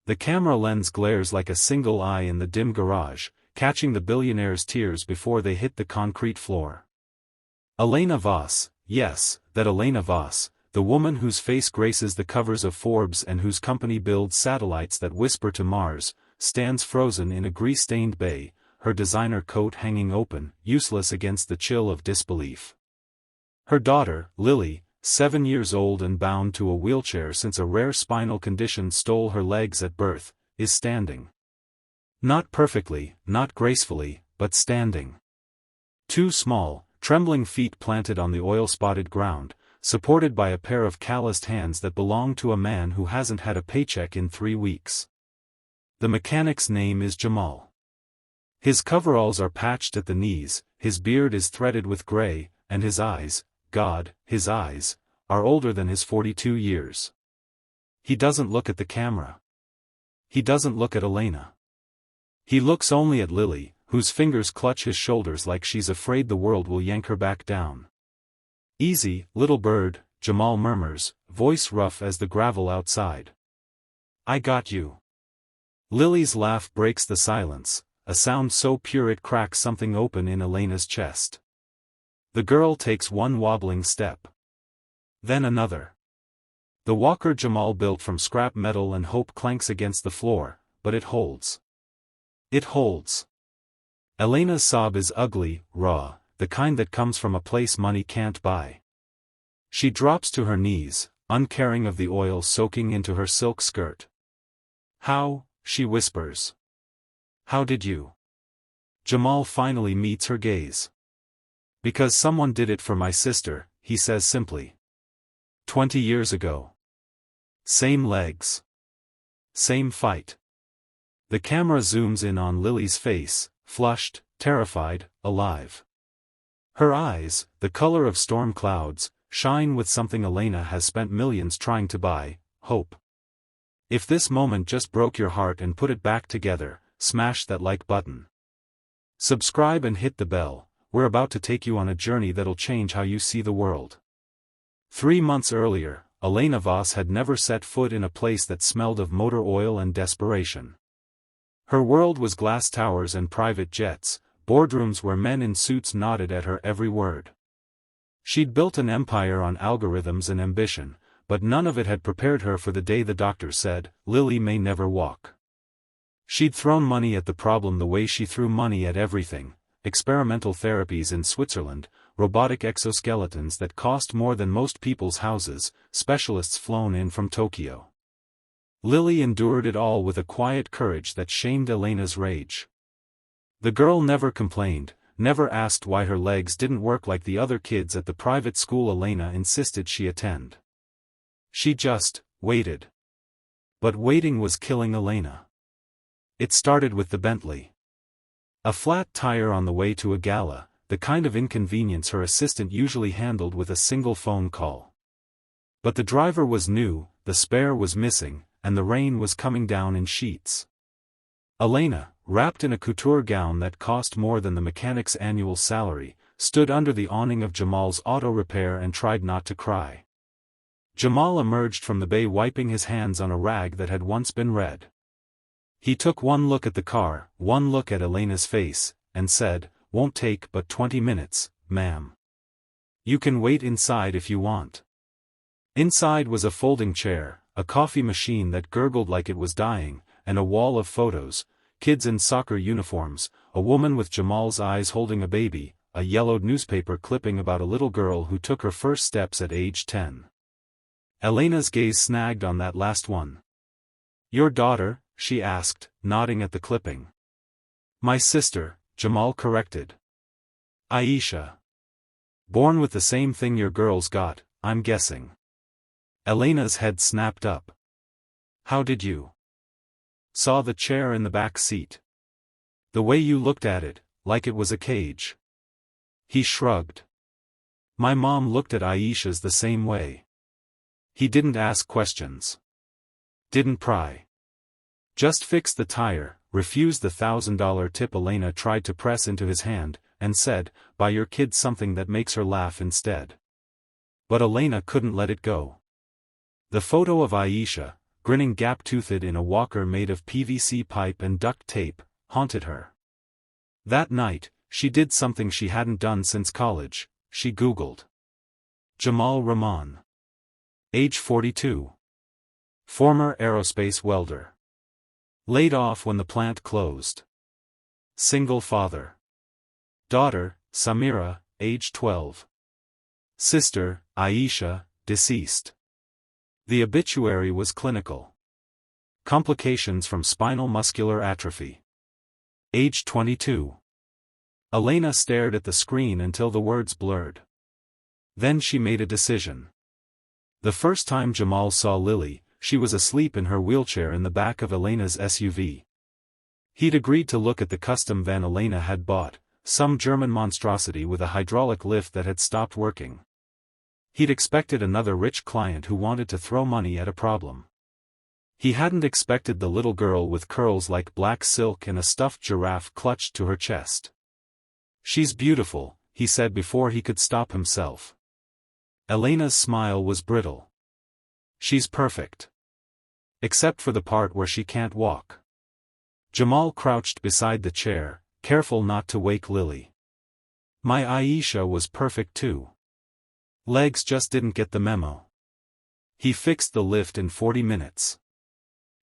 The camera lens glares like a single eye in the dim garage, catching the billionaire's tears before they hit the concrete floor. Elena Voss, yes, that Elena Voss, the woman whose face graces the covers of Forbes and whose company builds satellites that whisper to Mars, stands frozen in a grease-stained bay, her designer coat hanging open, useless against the chill of disbelief. Her daughter, Lily, 7 years old and bound to a wheelchair since a rare spinal condition stole her legs at birth, is standing. Not perfectly, not gracefully, but standing. Two small, trembling feet planted on the oil-spotted ground, supported by a pair of calloused hands that belong to a man who hasn't had a paycheck in 3 weeks. The mechanic's name is Jamal. His coveralls are patched at the knees, his beard is threaded with gray, and his eyes, God, his eyes, are older than his 42 years. He doesn't look at the camera. He doesn't look at Elena. He looks only at Lily, whose fingers clutch his shoulders like she's afraid the world will yank her back down. "Easy, little bird," Jamal murmurs, voice rough as the gravel outside. "I got you." Lily's laugh breaks the silence, a sound so pure it cracks something open in Elena's chest. The girl takes one wobbling step. Then another. The walker Jamal built from scrap metal and hope clanks against the floor, but it holds. It holds. Elena's sob is ugly, raw, the kind that comes from a place money can't buy. She drops to her knees, uncaring of the oil soaking into her silk skirt. "How?" she whispers. "How did you?" Jamal finally meets her gaze. "Because someone did it for my sister," he says simply. 20 years ago. Same legs. Same fight. The camera zooms in on Lily's face, flushed, terrified, alive. Her eyes, the color of storm clouds, shine with something Elena has spent millions trying to buy, hope. If this moment just broke your heart and put it back together, smash that like button. Subscribe and hit the bell. We're about to take you on a journey that'll change how you see the world. 3 months earlier, Elena Voss had never set foot in a place that smelled of motor oil and desperation. Her world was glass towers and private jets, boardrooms where men in suits nodded at her every word. She'd built an empire on algorithms and ambition, but none of it had prepared her for the day the doctor said, "Lily may never walk." She'd thrown money at the problem the way she threw money at everything: experimental therapies in Switzerland, robotic exoskeletons that cost more than most people's houses, specialists flown in from Tokyo. Lily endured it all with a quiet courage that shamed Elena's rage. The girl never complained, never asked why her legs didn't work like the other kids at the private school Elena insisted she attend. She just waited. But waiting was killing Elena. It started with the Bentley. A flat tire on the way to a gala, the kind of inconvenience her assistant usually handled with a single phone call. But the driver was new, the spare was missing, and the rain was coming down in sheets. Elena, wrapped in a couture gown that cost more than the mechanic's annual salary, stood under the awning of Jamal's auto repair and tried not to cry. Jamal emerged from the bay wiping his hands on a rag that had once been red. He took one look at the car, one look at Elena's face, and said, "Won't take but 20 minutes, ma'am. You can wait inside if you want." Inside was a folding chair, a coffee machine that gurgled like it was dying, and a wall of photos, kids in soccer uniforms, a woman with Jamal's eyes holding a baby, a yellowed newspaper clipping about a little girl who took her first steps at age 10. Elena's gaze snagged on that last one. "Your daughter?" she asked, nodding at the clipping. "My sister," Jamal corrected. "Aisha. Born with the same thing your girls got, I'm guessing." Elena's head snapped up. "How did you?" "Saw the chair in the back seat. The way you looked at it, like it was a cage." He shrugged. "My mom looked at Aisha's the same way." He didn't ask questions. Didn't pry. Just fixed the tire, refused the $1,000 tip Elena tried to press into his hand, and said, "Buy your kid something that makes her laugh instead." But Elena couldn't let it go. The photo of Aisha, grinning gap-toothed in a walker made of PVC pipe and duct tape, haunted her. That night, she did something she hadn't done since college. She Googled Jamal Rahman. Age 42. Former aerospace welder. Laid off when the plant closed. Single father. Daughter, Samira, age 12. Sister, Aisha, deceased. The obituary was clinical. Complications from spinal muscular atrophy. Age 22. Elena stared at the screen until the words blurred. Then she made a decision. The first time Jamal saw Lily, she was asleep in her wheelchair in the back of Elena's SUV. He'd agreed to look at the custom van Elena had bought, some German monstrosity with a hydraulic lift that had stopped working. He'd expected another rich client who wanted to throw money at a problem. He hadn't expected the little girl with curls like black silk and a stuffed giraffe clutched to her chest. "She's beautiful," he said before he could stop himself. Elena's smile was brittle. "She's perfect. Except for the part where she can't walk." Jamal crouched beside the chair, careful not to wake Lily. "My Aisha was perfect too. Legs just didn't get the memo." He fixed the lift in 40 minutes.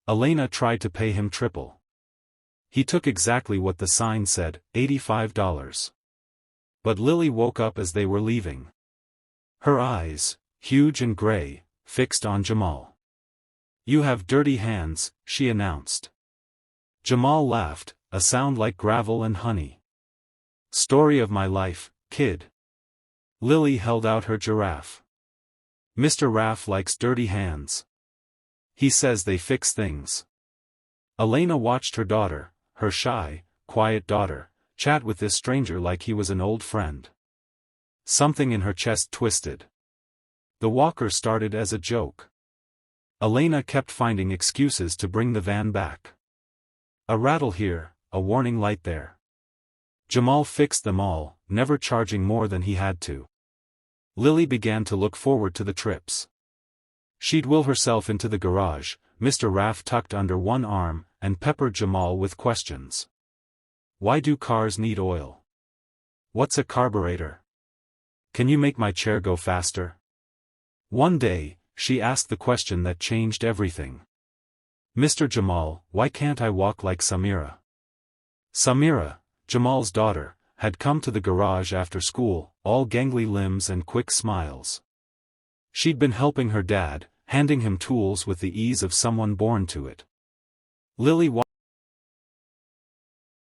Elena tried to pay him triple. He took exactly what the sign said, $85. But Lily woke up as they were leaving. Her eyes, huge and gray, fixed on Jamal. "You have dirty hands," she announced. Jamal laughed, a sound like gravel and honey. "Story of my life, kid." Lily held out her giraffe. "Mr. Raff likes dirty hands. He says they fix things." Elena watched her daughter, her shy, quiet daughter, chat with this stranger like he was an old friend. Something in her chest twisted. The walker started as a joke. Elena kept finding excuses to bring the van back. A rattle here, a warning light there. Jamal fixed them all, never charging more than he had to. Lily began to look forward to the trips. She'd will herself into the garage, Mr. Raff tucked under one arm, and peppered Jamal with questions. "Why do cars need oil? What's a carburetor? Can you make my chair go faster?" One day, she asked the question that changed everything. "Mr. Jamal, why can't I walk like Samira?" Samira, Jamal's daughter, had come to the garage after school, all gangly limbs and quick smiles. She'd been helping her dad, handing him tools with the ease of someone born to it. Lily